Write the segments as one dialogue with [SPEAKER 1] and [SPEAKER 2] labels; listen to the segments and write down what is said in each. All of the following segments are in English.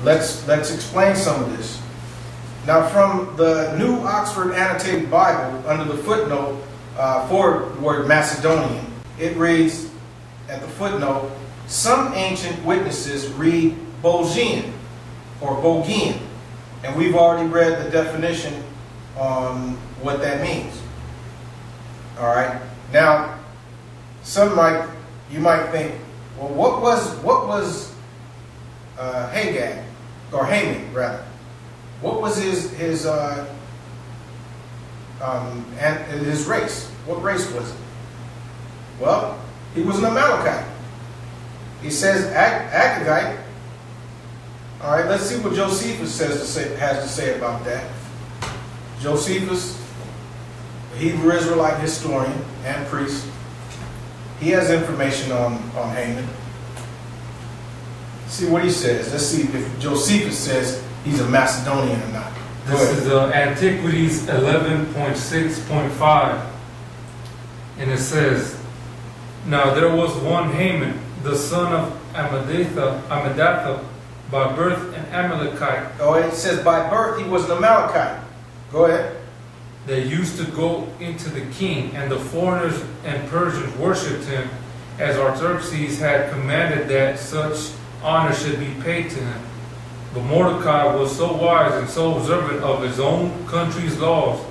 [SPEAKER 1] let's explain some of this. Now, from the New Oxford Annotated Bible, under the footnote for the word Macedonian, it reads at the footnote, some ancient witnesses read Bulgian or Bulgian, and we've already read the definition on what that means. All right. Now, you might think, well, what was Hagag, or Haman rather? What was his race? What race was it? Well, he was an Amalekite. He says Agagite. All right, let's see what Josephus has to say about that. Josephus, the Hebrew Israelite historian and priest, he has information on Haman. See what he says. Let's see if Josephus says he's a Macedonian or not.
[SPEAKER 2] This is Antiquities 11.6.5. And it says, now there was one Haman, the son of Ammedatha, by birth an Amalekite.
[SPEAKER 1] Oh, it says by birth he was an Amalekite. Go ahead.
[SPEAKER 2] They used to go into the king, and the foreigners and Persians worshipped him, as Artaxerxes had commanded that such honor should be paid to him. But Mordecai was so wise and so observant of his own country's laws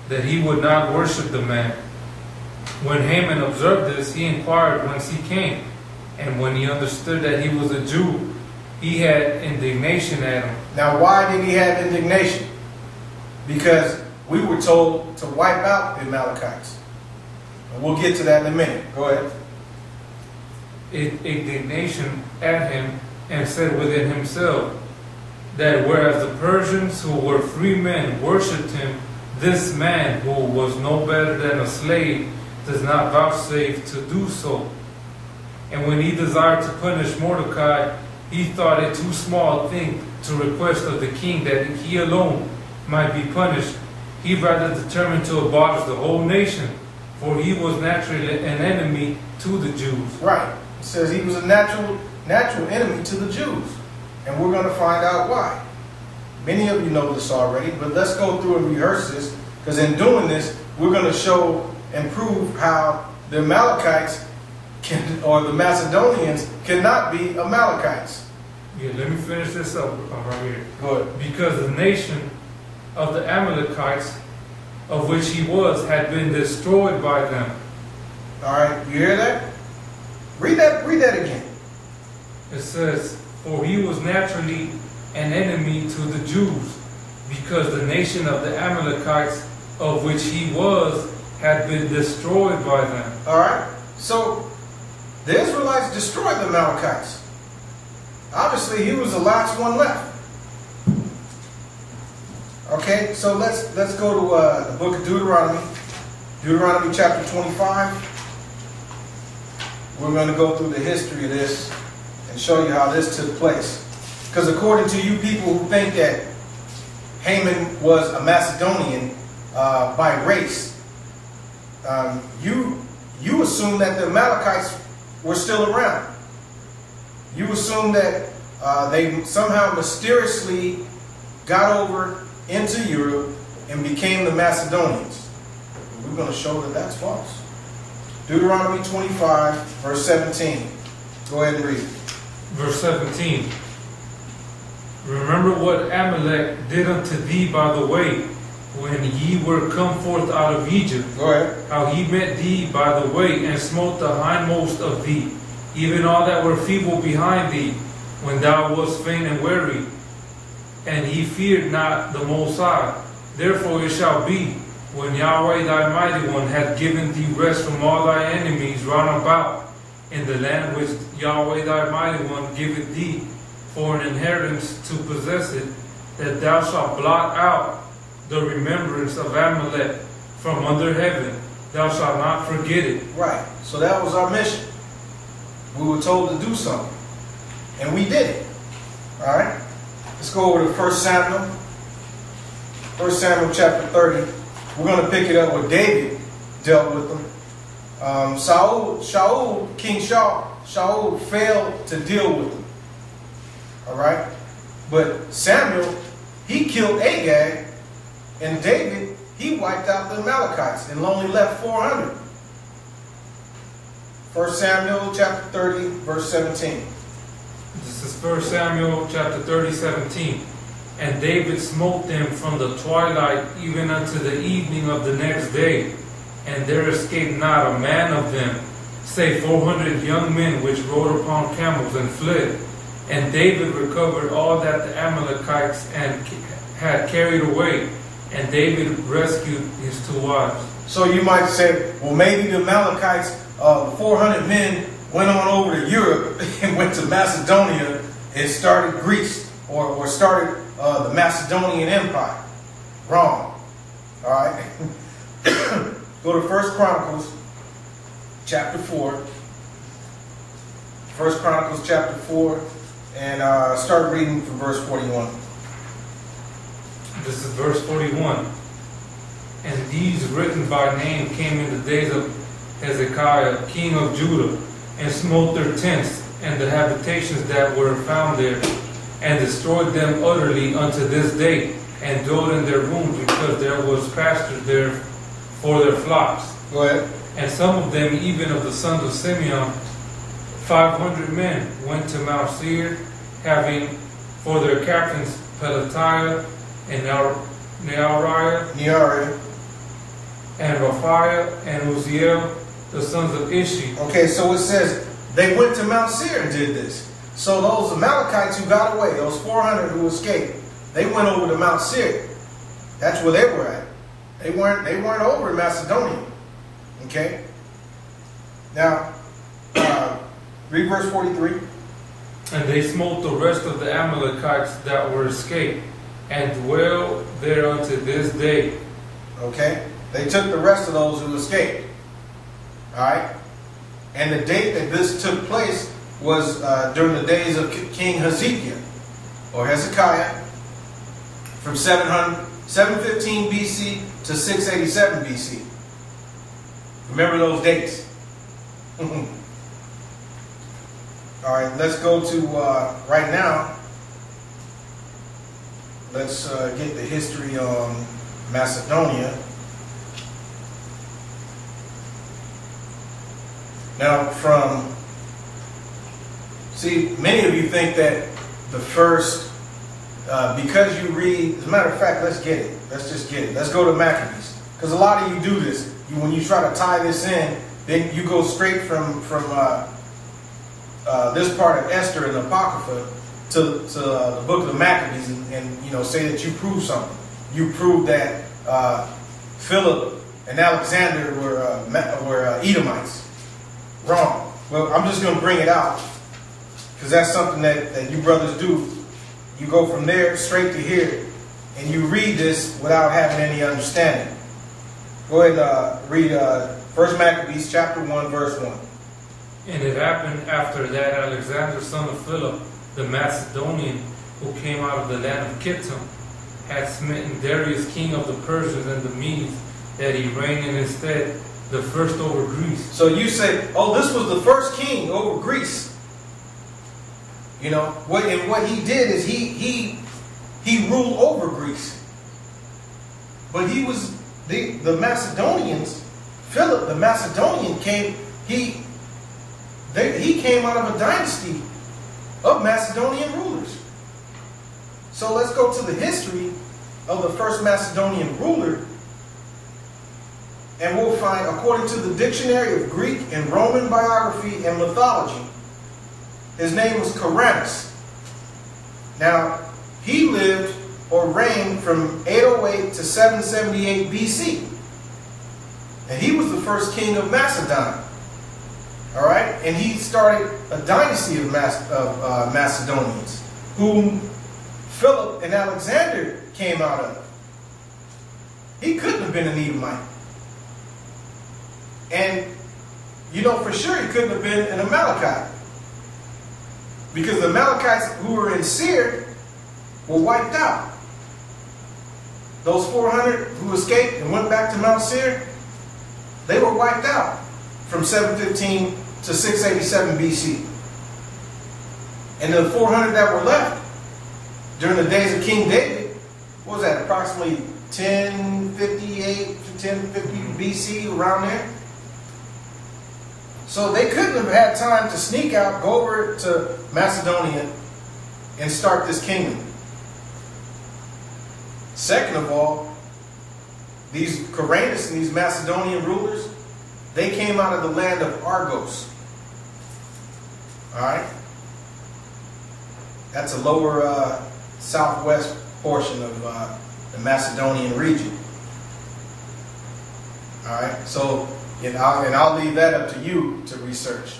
[SPEAKER 2] that he would not worship the man. When Haman observed this, he inquired whence he came, and when he understood that he was a Jew, he had indignation at him.
[SPEAKER 1] Now, why did he have indignation? Because we were told to wipe out the Amalekites. And we'll get to that in a minute. Go ahead.
[SPEAKER 2] Indignation at him, and said within himself, that whereas the Persians who were free men worshipped him, this man who was no better than a slave does not vouchsafe to do so. And when he desired to punish Mordecai, he thought it too small a thing to request of the king that he alone might be punished. He rather determined to abolish the whole nation, for he was naturally an enemy to the Jews.
[SPEAKER 1] Right. It says he was a natural enemy to the Jews. And we're going to find out why. Many of you know this already, but let's go through and rehearse this, because in doing this, we're going to show and prove how the Amalekites or the Macedonians cannot be Amalekites.
[SPEAKER 2] Yeah, let me finish this up right here.
[SPEAKER 1] Go ahead.
[SPEAKER 2] Because the nation of the Amalekites, of which he was, had been destroyed by them.
[SPEAKER 1] All right, you hear that? Read that again.
[SPEAKER 2] It says, for he was naturally an enemy to the Jews, because the nation of the Amalekites, of which he was, had been destroyed by them.
[SPEAKER 1] All right, so the Israelites destroyed the Amalekites. Obviously, he was the last one left. Okay, so let's go to the book of Deuteronomy. Deuteronomy chapter 25. We're going to go through the history of this and show you how this took place. Because according to you people who think that Haman was a Macedonian by race, you assume that the Amalekites were still around. You assume that they somehow mysteriously got over into Europe and became the Macedonians. We're going to show that that's false. Deuteronomy 25, verse 17. Go ahead and read.
[SPEAKER 2] Verse 17. Remember what Amalek did unto thee by the way, when ye were come forth out of Egypt.
[SPEAKER 1] Go ahead.
[SPEAKER 2] How he met thee by the way, and smote the hindmost of thee, even all that were feeble behind thee, when thou wast faint and weary. And he feared not the Most High. Therefore it shall be, when Yahweh thy mighty one hath given thee rest from all thy enemies round about, in the land which Yahweh thy mighty one giveth thee for an inheritance to possess it, that thou shalt blot out the remembrance of Amalek from under heaven. Thou shalt not forget it.
[SPEAKER 1] Right. So that was our mission. We were told to do something. And we did it. All right. Let's go over to 1 Samuel. 1 Samuel chapter 30. We're going to pick it up where David dealt with them. King Shaul failed to deal with them. All right. But Samuel, he killed Agag, and David, he wiped out the Amalekites and only left 400. 1 Samuel chapter 30, verse 17.
[SPEAKER 2] This is 1 Samuel chapter 30, 17. And David smote them from the twilight even unto the evening of the next day, and there escaped not a man of them, save 400 young men which rode upon camels and fled. And David recovered all that the Amalekites had carried away, and David rescued his 2 wives.
[SPEAKER 1] So you might say, well, maybe the Amalekites, the 400 men went on over to Europe and went to Macedonia and started Greece, or started the Macedonian Empire. Wrong. All right. Go to 1 Chronicles chapter 4. 1 Chronicles chapter 4, and start reading from verse 41.
[SPEAKER 2] This is verse 41. And these written by name came in the days of Hezekiah, king of Judah, and smote their tents and the habitations that were found there, and destroyed them utterly unto this day, and dwelt in their rooms, because there was pasture there for their flocks.
[SPEAKER 1] Go ahead.
[SPEAKER 2] And some of them, even of the sons of Simeon, 500 men, went to Mount Seir, having for their captains Pelatiah and Neariah and Raphiah and Uzziel, the sons of Ishi.
[SPEAKER 1] Okay, so it says they went to Mount Seir and did this. So those Amalekites who got away, those 400 who escaped, they went over to Mount Seir. That's where they were at. They weren't over in Macedonia. Okay. Now, read verse 43.
[SPEAKER 2] And they smote the rest of the Amalekites that were escaped, and dwell there unto this day.
[SPEAKER 1] Okay. They took the rest of those who escaped. All right. And the date that this took place was during the days of King Hezekiah, or Hezekiah, from 715 BC to 687 BC. Remember those dates. All right, let's go to, right now, let's get the history on Macedonia. Now, many of you think that the first, because you read, as a matter of fact, let's get it. Let's just get it. Let's go to Maccabees. Because a lot of you do this. When you try to tie this in, then you go straight from this part of Esther and Apocrypha to the Book of the Maccabees, and say that you prove something. You prove that Philip and Alexander were Edomites. Wrong. Well, I'm just going to bring it out, because that's something that you brothers do. You go from there straight to here, and you read this without having any understanding. Go ahead and read 1 Maccabees chapter 1, verse 1.
[SPEAKER 2] And it happened after that Alexander, son of Philip, the Macedonian, who came out of the land of Kittim, had smitten Darius, king of the Persians and the Medes, that he reigned in his stead, the first over Greece. So you say, oh, this was the first king over Greece. What he did is he ruled over Greece. But he was the Macedonians. Philip the Macedonian came. He came out of a dynasty of Macedonian rulers. So let's go to the history of the first Macedonian ruler, and we'll find, according to the Dictionary of Greek and Roman biography and mythology, his name was Caranus. Now, he lived or reigned from 808 to 778 BC. And he was the first king of Macedon. All right? And he started a dynasty of Macedonians, whom Philip and Alexander came out of. He couldn't have been an Edomite. And for sure he couldn't have been an Amalekite. Because the Amalekites who were in Seir were wiped out. Those 400 who escaped and went back to Mount Seir, they were wiped out from 715 to 687 BC. And the 400 that were left,
[SPEAKER 1] during the days of King David, what was that, approximately 1058 to 1050 BC, around there? So they couldn't have had time to sneak out, go over to Macedonia, and start this kingdom. Second of all, these Quirinius and these Macedonian rulers, they came out of the land of Argos. Alright? That's a lower southwest portion of the Macedonian region. Alright? So, and I'll leave that up to you to research.